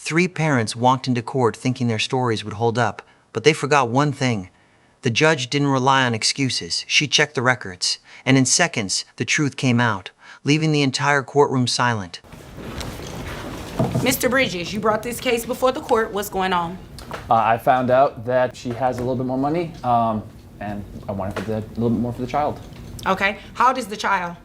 Three parents walked into court thinking their stories would hold up, but they forgot one thing. The judge didn't rely on excuses. She checked the records, and in seconds, the truth came out, leaving the entire courtroom silent. Mr. Bridges, you brought this case before the court. What's going on? I found out that she has a little bit more money, and I wanted a little bit more for the child. Okay. How old is the child?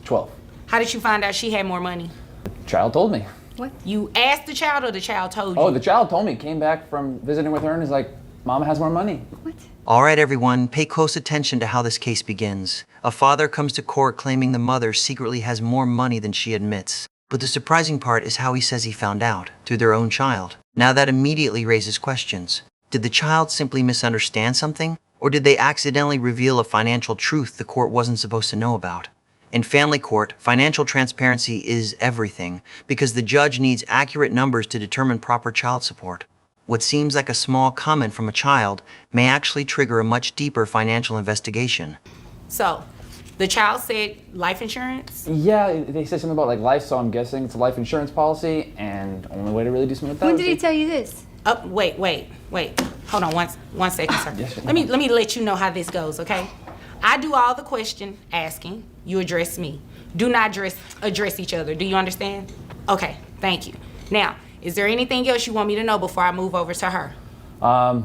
12. How did you find out she had more money? The child told me. What? You asked the child or the child told you? Oh, the child told me. Came back from visiting with her and is like, Mama has more money. What? All right, everyone, pay close attention to how this case begins. A father comes to court claiming the mother secretly has more money than she admits. But the surprising part is how he says he found out, through their own child. Now that immediately raises questions. Did the child simply misunderstand something? Or did they accidentally reveal a financial truth the court wasn't supposed to know about? In family court, financial transparency is everything, because the judge needs accurate numbers to determine proper child support. What seems like a small comment from a child may actually trigger a much deeper financial investigation. So, the child said life insurance? Yeah, they said something about like life, so I'm guessing it's a life insurance policy, and the only way to really do something with that. When did he tell you this? Wait. Hold on one second, sir. Yes, sir. Let me let you know how this goes, okay? I do all the question asking, you address me. Do not address each other. Do you understand? Okay, thank you. Now, is there anything else you want me to know before I move over to her? I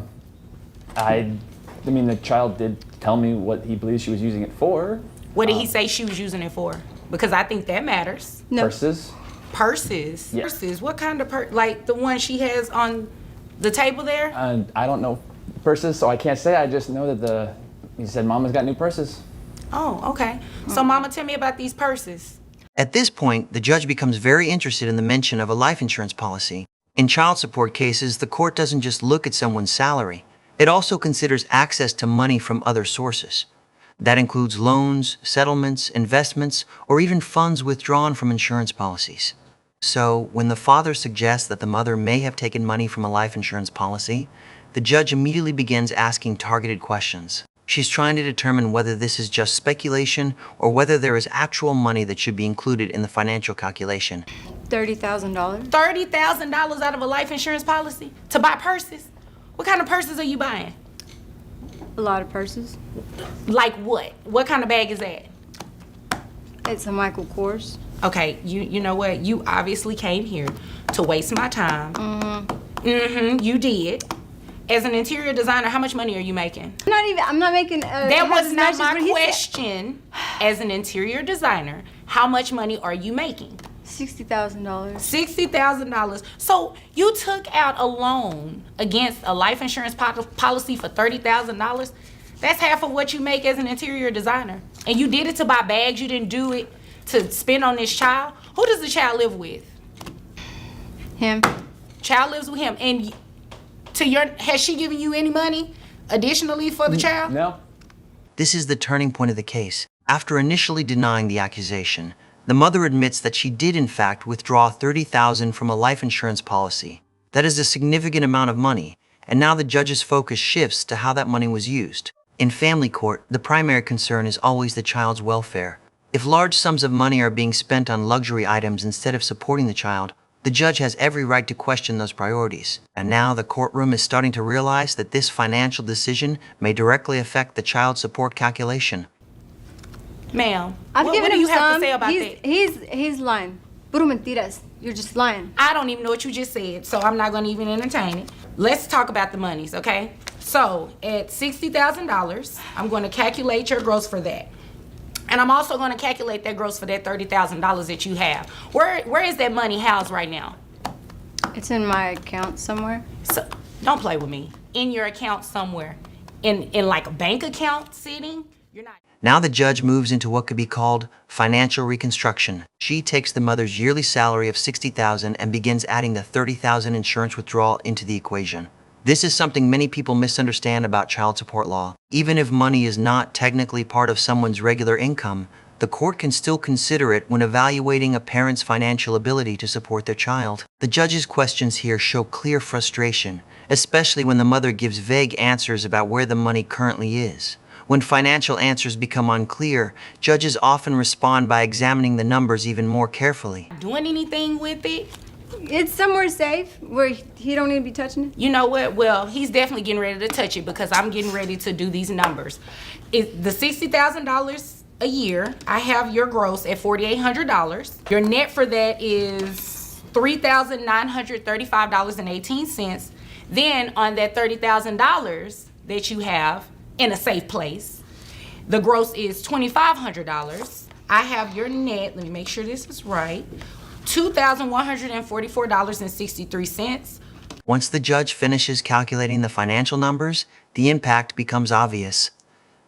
mean, the child did tell me what he believes she was using it for. What did he say she was using it for? Because I think that matters. No. Purses. Purses? Yeah. Purses? What kind of purse? Like the one she has on the table there? I don't know purses, so I can't say. I just know that he said Mama's got new purses. Oh, okay. So Mama, tell me about these purses. At this point, the judge becomes very interested in the mention of a life insurance policy. In child support cases, the court doesn't just look at someone's salary. It also considers access to money from other sources. That includes loans, settlements, investments, or even funds withdrawn from insurance policies. So, when the father suggests that the mother may have taken money from a life insurance policy, the judge immediately begins asking targeted questions. She's trying to determine whether this is just speculation or whether there is actual money that should be included in the financial calculation. $30,000? $30,000 out of a life insurance policy to buy purses? What kind of purses are you buying? A lot of purses. Like what? What kind of bag is that? It's a Michael Kors. Okay, you know what? You obviously came here to waste my time. You did. As an interior designer, how much money are you making? I'm not making That was not matches my what he said. question. As an interior designer, how much money are you making? $60,000. $60,000. So you took out a loan against a life insurance policy for $30,000? That's half of what you make as an interior designer. And you did it to buy bags. You didn't do it to spend on this child. Who does the child live with? Him. Child lives with him. And has she given you any money additionally for the child? No. This is the turning point of the case. After initially denying the accusation, the mother admits that she did in fact withdraw $30,000 from a life insurance policy. That is a significant amount of money, and now the judge's focus shifts to how that money was used. In family court, the primary concern is always the child's welfare. If large sums of money are being spent on luxury items instead of supporting the child, the judge has every right to question those priorities. And now the courtroom is starting to realize that this financial decision may directly affect the child support calculation. Ma'am, I've what given do him you have some. to say about that? He's lying. Puro mentiras. You're just lying. I don't even know what you just said, so I'm not going to even entertain it. Let's talk about the monies, okay? So at $60,000, I'm going to calculate your gross for that. And I'm also going to calculate that gross for that $30,000 that you have. Where is that money housed right now? It's in my account somewhere. So don't play with me. In your account somewhere. In like a bank account sitting? You're not. Now the judge moves into what could be called financial reconstruction. She takes the mother's yearly salary of $60,000 and begins adding the $30,000 insurance withdrawal into the equation. This is something many people misunderstand about child support law. Even if money is not technically part of someone's regular income, the court can still consider it when evaluating a parent's financial ability to support their child. The judge's questions here show clear frustration, especially when the mother gives vague answers about where the money currently is. When financial answers become unclear, judges often respond by examining the numbers even more carefully. Doing anything with it? It's somewhere safe where he don't need to be touching it. You know what? Well, he's definitely getting ready to touch it because I'm getting ready to do these numbers. The $60,000 a year, I have your gross at $4,800. Your net for that is $3,935.18. Then on that $30,000 that you have in a safe place, the gross is $2,500. I have your net, let me make sure this is right, $2,144.63. Once the judge finishes calculating the financial numbers, the impact becomes obvious.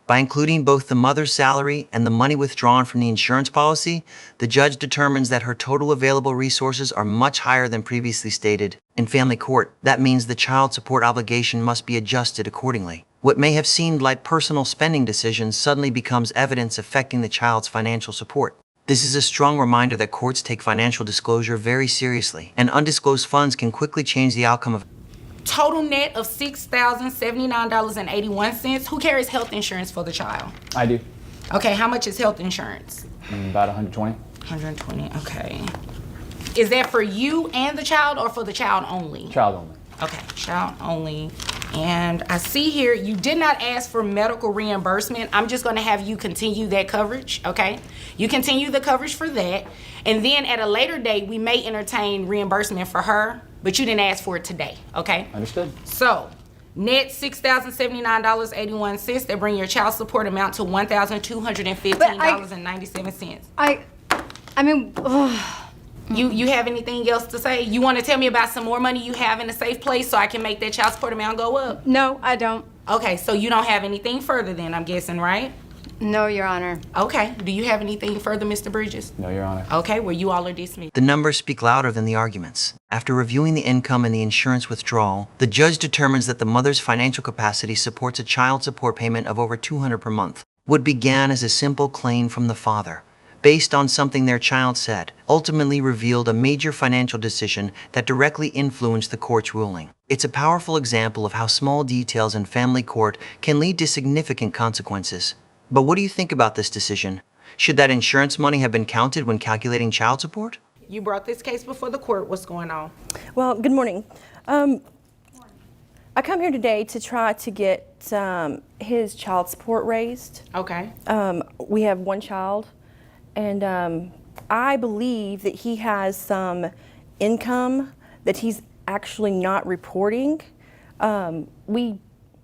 By including both the mother's salary and the money withdrawn from the insurance policy, the judge determines that her total available resources are much higher than previously stated. In family court, that means the child support obligation must be adjusted accordingly. What may have seemed like personal spending decisions suddenly becomes evidence affecting the child's financial support. This is a strong reminder that courts take financial disclosure very seriously, and undisclosed funds can quickly change the outcome of Total net of $6,079.81. Who carries health insurance for the child? I do. Okay, how much is health insurance? About 120. 120, okay. Is that for you and the child or for the child only? Child only. Okay, child only. And I see here you did not ask for medical reimbursement. I'm just gonna have you continue that coverage, okay? You continue the coverage for that. And then at a later date, we may entertain reimbursement for her, but you didn't ask for it today, okay? Understood. So, net $6,079.81. That bring your child support amount to $1,215.97. I mean, ugh. You have anything else to say? You want to tell me about some more money you have in a safe place so I can make that child support amount go up? No, I don't. Okay, so you don't have anything further then, I'm guessing, right? No, Your Honor. Okay, do you have anything further, Mr. Bridges? No, Your Honor. Okay, well, you all are dismissed. The numbers speak louder than the arguments. After reviewing the income and the insurance withdrawal, the judge determines that the mother's financial capacity supports a child support payment of over $200 per month. What began as a simple claim from the father, based on something their child said, ultimately revealed a major financial decision that directly influenced the court's ruling. It's a powerful example of how small details in family court can lead to significant consequences. But what do you think about this decision? Should that insurance money have been counted when calculating child support? You brought this case before the court. What's going on? Well, good morning. I come here today to try to get his child support raised. Okay. We have one child, and I believe that he has some income that he's actually not reporting.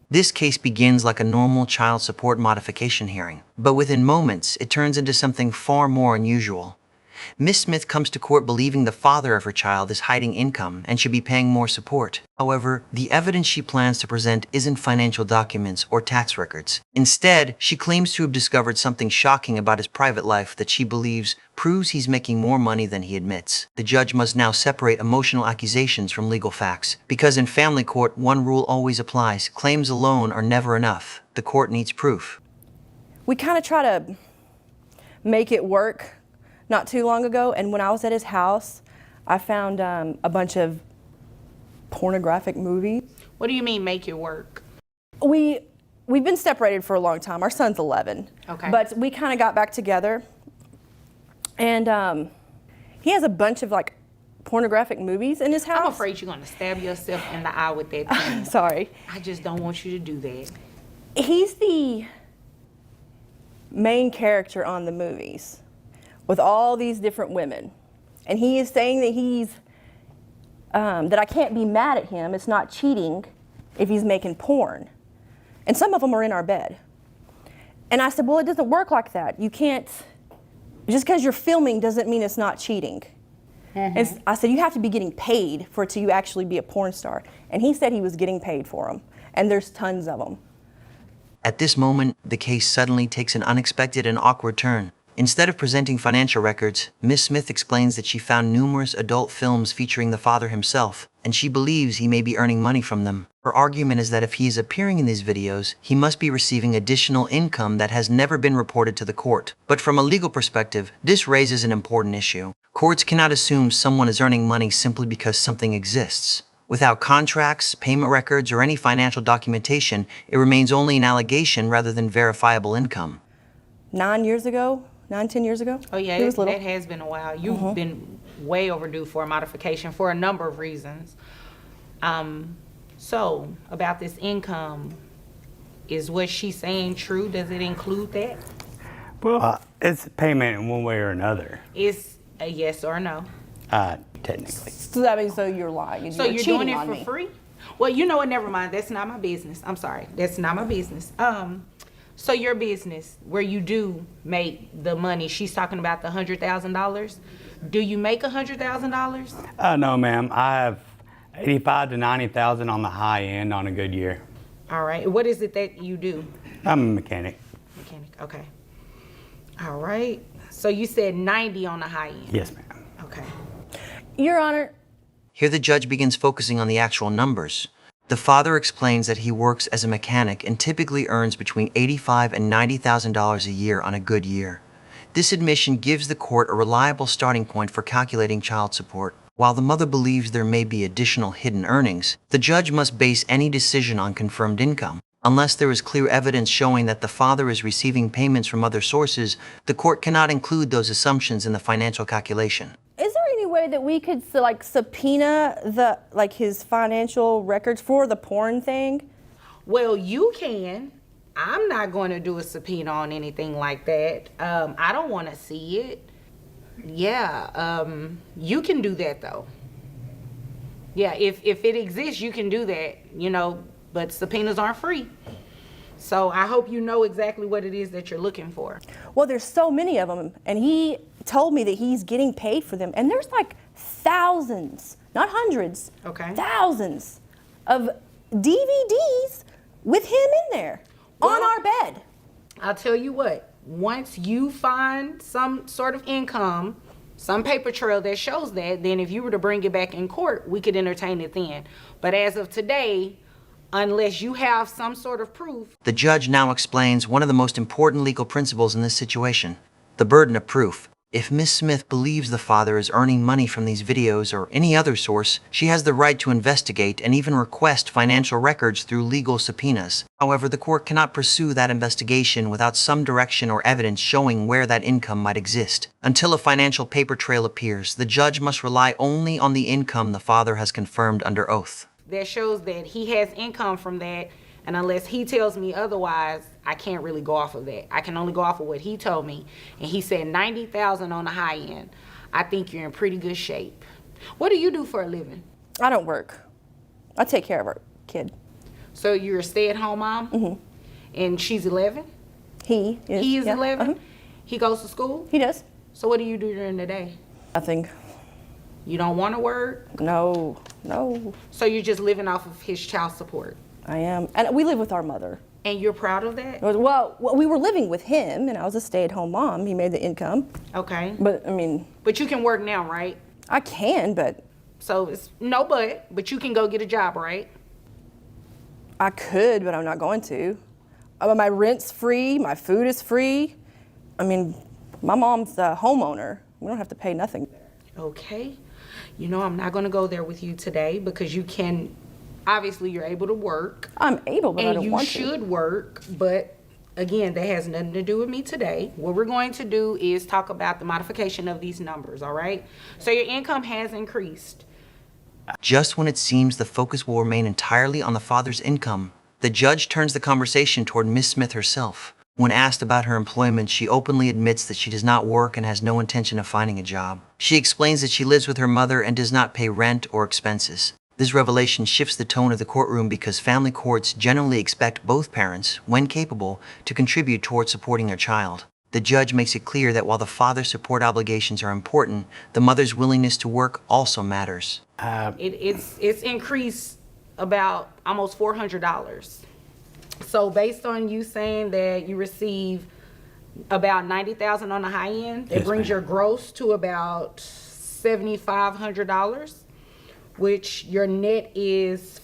This case begins like a normal child support modification hearing, but within moments, it turns into something far more unusual. Miss Smith comes to court believing the father of her child is hiding income and should be paying more support. However, the evidence she plans to present isn't financial documents or tax records. Instead, she claims to have discovered something shocking about his private life that she believes proves he's making more money than he admits. The judge must now separate emotional accusations from legal facts, because in family court, one rule always applies: claims alone are never enough. The court needs proof. We kind of try to make it work not too long ago, and when I was at his house, I found a bunch of pornographic movies. What do you mean make it work? We've been separated for a long time. Our son's 11. Okay. But we kind of got back together, and he has a bunch of like pornographic movies in his house. I'm afraid you're going to stab yourself in the eye with that pen. Sorry. I just don't want you to do that. He's the main character on the movies with all these different women. And he is saying that that I can't be mad at him. It's not cheating if he's making porn. And some of them are in our bed. And I said, well, it doesn't work like that. You can't, just because you're filming doesn't mean it's not cheating. And I said, you have to be getting paid for it to actually be a porn star. And he said he was getting paid for them. And there's tons of them. At this moment, the case suddenly takes an unexpected and awkward turn. Instead of presenting financial records, Miss Smith explains that she found numerous adult films featuring the father himself, and she believes he may be earning money from them. Her argument is that if he is appearing in these videos, he must be receiving additional income that has never been reported to the court. But from a legal perspective, this raises an important issue. Courts cannot assume someone is earning money simply because something exists. Without contracts, payment records, or any financial documentation, it remains only an allegation rather than verifiable income. 9, 10 years ago. Oh yeah, he was little. that has been a while. You've been way overdue for a modification for a number of reasons. So about this income, is what she's saying true? Does it include that? Well, it's payment in one way or another, Is a yes or no? technically. So that means you're lying and So you're you're cheating doing it on for me. free? Well, you know what? Never mind. That's not my business. I'm sorry. That's not my business. So your business, where you do make the money, she's talking about the $100,000. Do you make $100,000? No, ma'am. I have 85 to 90,000 on the high end on a good year. All right. What is it that you do? I'm a mechanic. Mechanic. Okay. All right. So you said 90 on the high end. Yes, ma'am. Okay. Your Honor, Here the judge begins focusing on the actual numbers. The father explains that he works as a mechanic and typically earns between $85,000 and $90,000 a year on a good year. This admission gives the court a reliable starting point for calculating child support. While the mother believes there may be additional hidden earnings, the judge must base any decision on confirmed income. Unless there is clear evidence showing that the father is receiving payments from other sources, the court cannot include those assumptions in the financial calculation. is there any way that we could subpoena his financial records for the porn thing? Well, you can. I'm not going to do a subpoena on anything like that. I don't want to see it. Yeah, you can do that though. Yeah, if it exists, you can do that, but subpoenas aren't free. So I hope you know exactly what it is that you're looking for. Well, there's so many of them, and he told me that he's getting paid for them, and there's thousands, not hundreds, Okay. thousands of DVDs with him in there on Well- our bed. I'll tell you what, once you find some sort of income, some paper trail that shows that, then if you were to bring it back in court, we could entertain it then. But as of today, unless you have some sort of proof. The judge now explains one of the most important legal principles in this situation, the burden of proof. If Miss Smith believes the father is earning money from these videos or any other source, she has the right to investigate and even request financial records through legal subpoenas. However, the court cannot pursue that investigation without some direction or evidence showing where that income might exist. Until a financial paper trail appears, the judge must rely only on the income the father has confirmed under oath. That shows that he has income from that, and unless he tells me otherwise, I can't really go off of that. I can only go off of what he told me, and he said 90,000 on the high end. I think you're in pretty good shape. What do you do for a living? I don't work. I take care of our kid. So you're a stay-at-home mom? Mm-hmm. And she's 11? He is. He is yeah, 11? He goes to school? He does. So what do you do during the day? Nothing. You don't want to work? No. So you're just living off of his child support? I am. And we live with our mother. And you're proud of that? Well, we were living with him, and I was a stay-at-home mom. He made the income. Okay. But, I mean, But you can work now, right? I can, but So it's no but you can go get a job, right? I could, but I'm not going to. My rent's free. My food is free. I mean, my mom's the homeowner. We don't have to pay nothing. Okay. I'm not going to go there with you today because you can, obviously you're able to work. I'm able, but I And don't you want to. should work, but again, that has nothing to do with me today. What we're going to do is talk about the modification of these numbers, all right? So your income has increased. Just when it seems the focus will remain entirely on the father's income, the judge turns the conversation toward Miss Smith herself. When asked about her employment, she openly admits that she does not work and has no intention of finding a job. She explains that she lives with her mother and does not pay rent or expenses. This revelation shifts the tone of the courtroom because family courts generally expect both parents, when capable, to contribute toward supporting their child. The judge makes it clear that while the father's support obligations are important, the mother's willingness to work also matters. It's increased about almost $400. So based on you saying that you receive about 90,000 on the high end, it Yes, brings ma'am. your gross to about $7,500, which your net is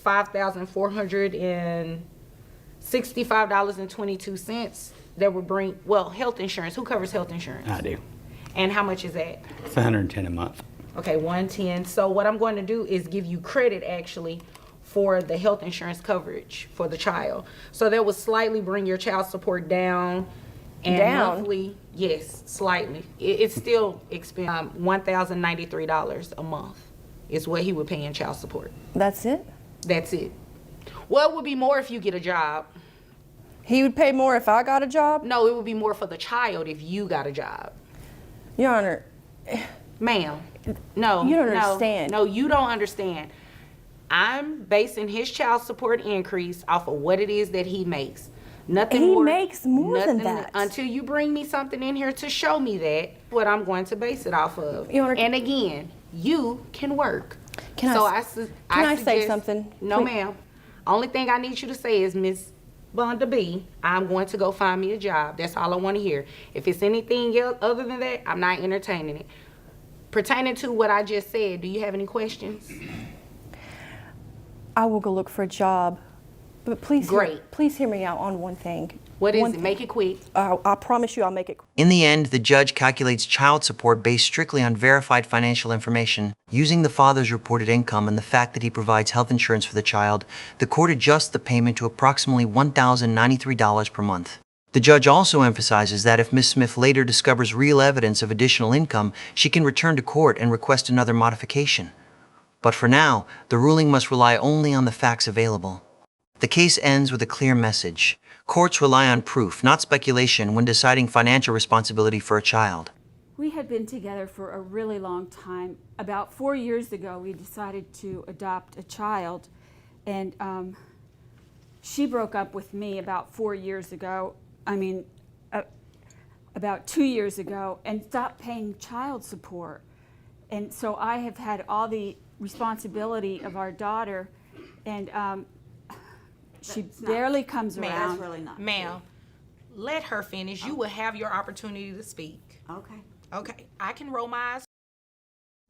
$5,465.22. That would bring, health insurance. Who covers health insurance? I do. And how much is that? It's 110 a month. Okay, 110. So what I'm going to do is give you credit actually for the health insurance coverage for the child. So that will slightly bring your child support down And Down? monthly, yes, slightly. It's still expensive. $1,093 a month is what he would pay in child support. That's it? That's it. Well, it would be more if you get a job. He would pay more if I got a job? No, it would be more for the child if you got a job. Your Honor, Ma'am, no. You don't no, understand. No, you don't understand. I'm basing his child support increase off of what it is that he makes. Nothing He more. makes more than nothing- that. Until you bring me something in here to show me that, what I'm going to base it off of. Your Honor, and again, you can work. Can so I say suggest- something? No, Please. ma'am. Only thing I need you to say is, Miss Vonda B, I'm going to go find me a job. That's all I want to hear. If it's anything else other than that, I'm not entertaining it. Pertaining to what I just said, do you have any questions? I will go look for a job. But please, Great. Please hear me out on one thing. What is One it? thing. Make it quick. I promise you I'll make it quick. In the end, the judge calculates child support based strictly on verified financial information. Using the father's reported income and the fact that he provides health insurance for the child, the court adjusts the payment to approximately $1,093 per month. The judge also emphasizes that if Ms. Smith later discovers real evidence of additional income, she can return to court and request another modification. But for now, the ruling must rely only on the facts available. The case ends with a clear message. Courts rely on proof, not speculation, when deciding financial responsibility for a child. We had been together for a really long time. About 4 years ago, we decided to adopt a child, and she broke up with me about 4 years ago. About 2 years ago, and stopped paying child support. And so I have had all the responsibility of our daughter, and she barely comes around. That's really not Ma'am, let her finish. You will have your opportunity to speak. Okay. Okay, I can roll my eyes.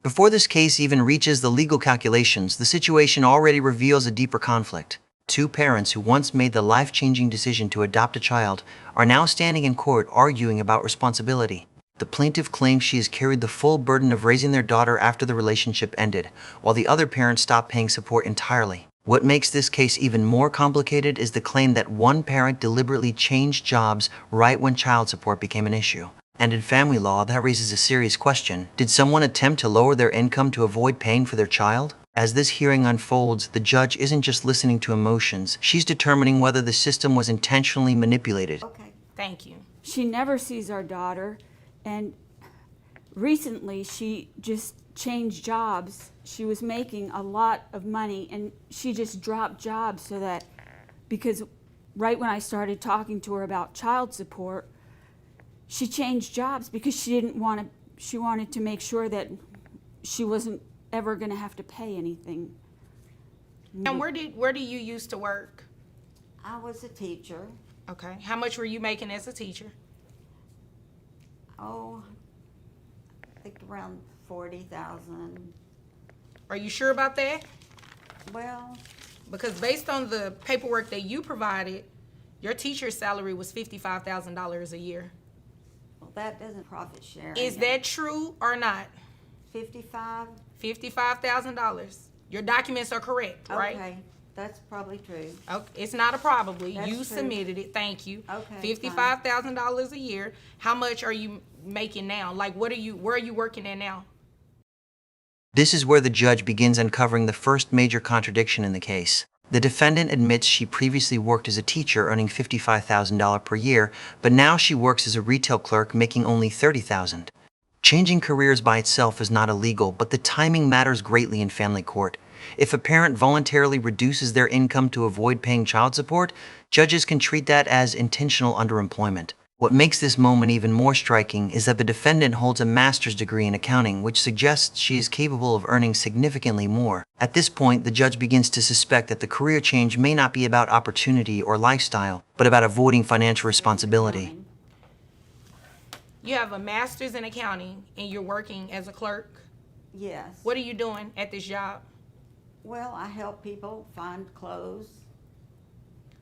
Before this case even reaches the legal calculations, the situation already reveals a deeper conflict. Two parents who once made the life-changing decision to adopt a child are now standing in court arguing about responsibility. The plaintiff claims she has carried the full burden of raising their daughter after the relationship ended, while the other parent stopped paying support entirely. What makes this case even more complicated is the claim that one parent deliberately changed jobs right when child support became an issue. And in family law, that raises a serious question. Did someone attempt to lower their income to avoid paying for their child? As this hearing unfolds, the judge isn't just listening to emotions. She's determining whether the system was intentionally manipulated. Okay. Thank you. She never sees our daughter, and recently she just changed jobs. She was making a lot of money, and she just dropped jobs so that, because right when I started talking to her about child support, she changed jobs because she wanted to make sure that she wasn't ever going to have to pay anything. And where do you used to work? I was a teacher. Okay. How much were you making as a teacher? Oh, I think around 40,000. Are you sure about that? Well, Because based on the paperwork that you provided, your teacher's salary was $55,000 a year. well, that doesn't profit sharing. Is that true or not? 55? $55,000. Your documents are correct, right? Okay, that's probably true. Okay, it's not a probably. That's You true. submitted it. Thank you. Okay, $55,000 a year. How much are you making now? Like, where are you working at now? This is where the judge begins uncovering the first major contradiction in the case. The defendant admits she previously worked as a teacher earning $55,000 per year, but now she works as a retail clerk making only $30,000. Changing careers by itself is not illegal, but the timing matters greatly in family court. If a parent voluntarily reduces their income to avoid paying child support, judges can treat that as intentional underemployment. What makes this moment even more striking is that the defendant holds a master's degree in accounting, which suggests she is capable of earning significantly more. At this point, the judge begins to suspect that the career change may not be about opportunity or lifestyle, but about avoiding financial responsibility. You have a master's in accounting and you're working as a clerk. Yes. What are you doing at this job? Well, I help people find clothes.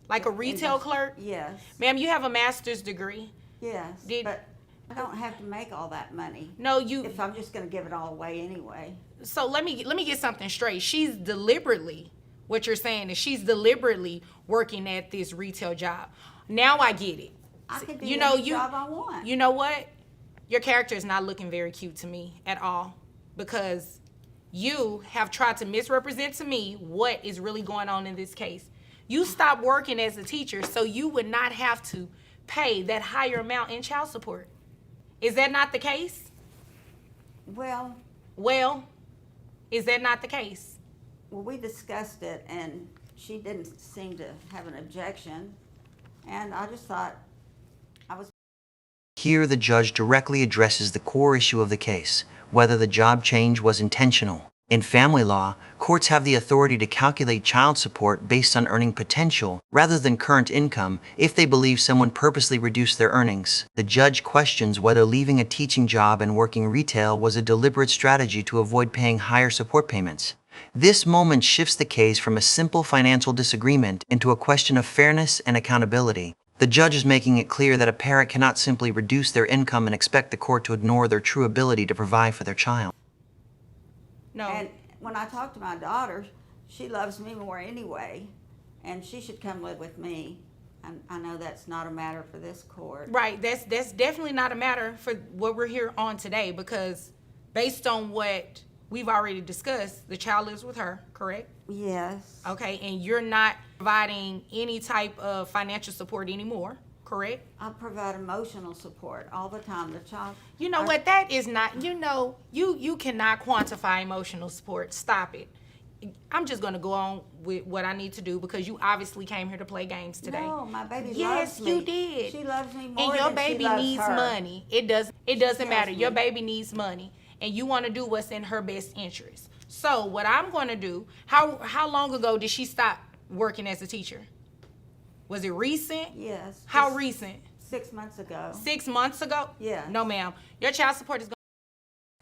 Like a retail clerk? Yes. Ma'am, you have a master's degree. Yes. Did- But I don't have to make all that money No, you. if I'm just going to give it all away anyway. So let me get something straight. She's deliberately, what you're saying is she's deliberately working at this retail job. Now I get it. I can do You know, any job I want. You know what? Your character is not looking very cute to me at all, because you have tried to misrepresent to me what is really going on in this case. You stopped working as a teacher so you would not have to pay that higher amount in child support. Is that not the case? Well, Is that not the case? we discussed it, and she didn't seem to have an objection. And I just thought I was. Here, the judge directly addresses the core issue of the case, whether the job change was intentional. In family law, courts have the authority to calculate child support based on earning potential rather than current income if they believe someone purposely reduced their earnings. The judge questions whether leaving a teaching job and working retail was a deliberate strategy to avoid paying higher support payments. This moment shifts the case from a simple financial disagreement into a question of fairness and accountability. The judge is making it clear that a parent cannot simply reduce their income and expect the court to ignore their true ability to provide for their child. No. And when I talk to my daughter, she loves me more anyway, and she should come live with me. And I know that's not a matter for this court. Right, that's definitely not a matter for what we're here on today, because based on what we've already discussed, the child lives with her, correct? Yes. Okay, and you're not providing any type of financial support anymore, correct? I provide emotional support all the time. The child. You know what, that is not, you cannot quantify emotional support. Stop it. I'm just gonna go on with what I need to do, because you obviously came here to play games today. No, my baby Yes, loves me. you did. She loves me more And your than baby she loves needs her. money. It doesn't matter. me. Your baby needs money, and you want to do what's in her best interest. So what I'm going to do, how long ago did she stop working as a teacher? Was it recent? Yes. How just recent? 6 months ago. 6 months ago? Yeah. No, ma'am. Your child support is going.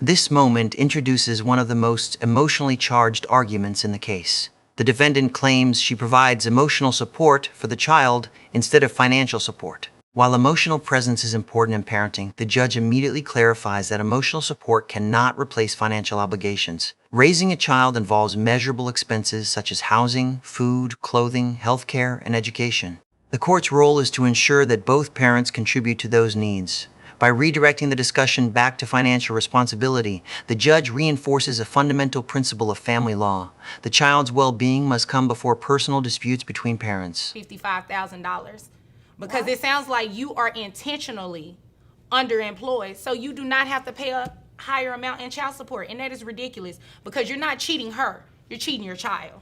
This moment introduces one of the most emotionally charged arguments in the case. The defendant claims she provides emotional support for the child instead of financial support. While emotional presence is important in parenting, the judge immediately clarifies that emotional support cannot replace financial obligations. Raising a child involves measurable expenses such as housing, food, clothing, healthcare, and education. The court's role is to ensure that both parents contribute to those needs. By redirecting the discussion back to financial responsibility, the judge reinforces a fundamental principle of family law. The child's well-being must come before personal disputes between parents. $55,000, because it sounds like you are intentionally underemployed, so you do not have to pay a higher amount in child support, and that is ridiculous, because you're not cheating her, you're cheating your child.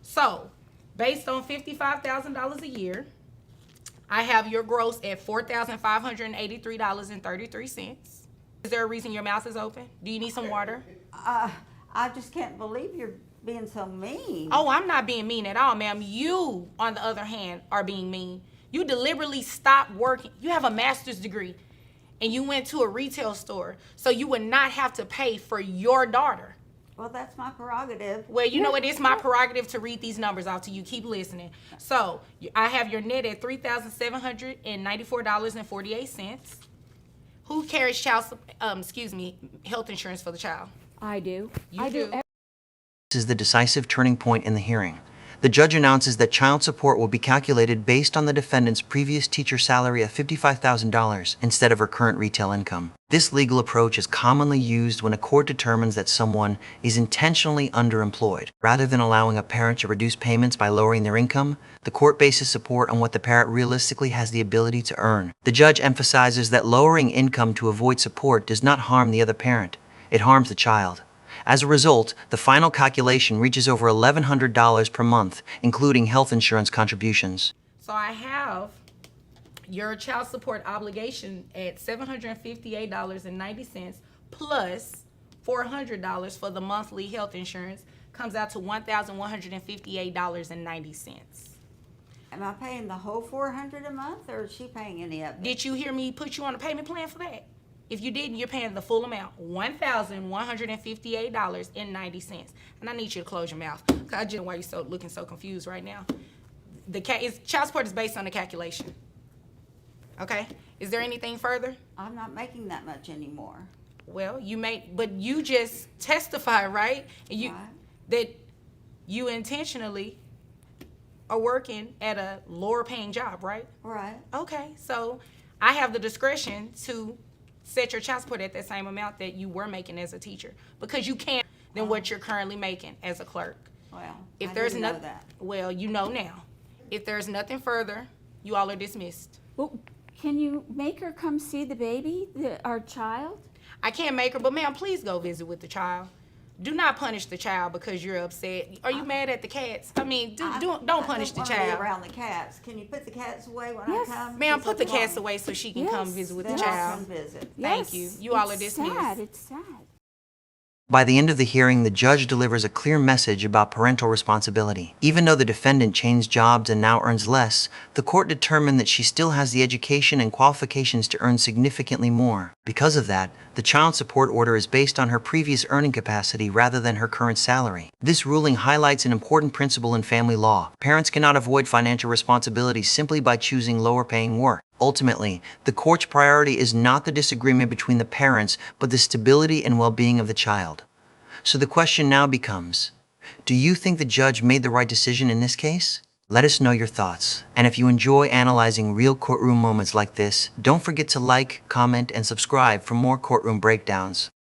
So based on $55,000 a year, I have your gross at $4,583.33. Is there a reason your mouth is open? Do you need some water? I just can't believe you're being so mean. Oh, I'm not being mean at all, ma'am. You, on the other hand, are being mean. You deliberately stopped working. You have a master's degree, and you went to a retail store so you would not have to pay for your daughter. Well, that's my prerogative. Well, you know what? It's my prerogative to read these numbers out to you. Keep listening. So I have your net at $3,794.48. Who carries health insurance for the child? I do. You do. This is the decisive turning point in the hearing. The judge announces that child support will be calculated based on the defendant's previous teacher salary of $55,000 instead of her current retail income. This legal approach is commonly used when a court determines that someone is intentionally underemployed. Rather than allowing a parent to reduce payments by lowering their income, the court bases support on what the parent realistically has the ability to earn. The judge emphasizes that lowering income to avoid support does not harm the other parent. It harms the child. As a result, the final calculation reaches over $1,100 per month, including health insurance contributions. So I have your child support obligation at $758.90 plus $400 for the monthly health insurance, comes out to $1,158.90. Am I paying the whole $400 a month, or is she paying any of it? Did you hear me put you on a payment plan for that? If you didn't, you're paying the full amount, $1,158.90. And I need you to close your mouth, because I just know why you're looking so confused right now. Child support is based on the calculation. Okay? Is there anything further? I'm not making that much anymore. Well, but you just testify, right? And Right. that you intentionally are working at a lower paying job, right? Right. Okay, so I have the discretion to set your child support at that same amount that you were making as a teacher, because you can't than what you're currently making as a clerk. Well, If I there's didn't know nothing, that. well, you know now. If there's nothing further, you all are dismissed. Well, can you make her come see the baby, our child? I can't make her, but ma'am, please go visit with the child. Do not punish the child because you're upset. Are you mad at the cats? I mean, don't punish the I don't wanna child. be around the cats. Can you put the cats away when Yes. I come? Ma'am, 'Cause put the I belong. cats away so she can come Yes, visit with Then the I'll child. come visit. Thank you. You all are dismissed. Sad. It's sad. By the end of the hearing, the judge delivers a clear message about parental responsibility. Even though the defendant changed jobs and now earns less, the court determined that she still has the education and qualifications to earn significantly more. Because of that, the child support order is based on her previous earning capacity rather than her current salary. This ruling highlights an important principle in family law. Parents cannot avoid financial responsibility simply by choosing lower-paying work. Ultimately, the court's priority is not the disagreement between the parents, but the stability and well-being of the child. So the question now becomes, do you think the judge made the right decision in this case? Let us know your thoughts. And if you enjoy analyzing real courtroom moments like this, don't forget to like, comment, and subscribe for more courtroom breakdowns.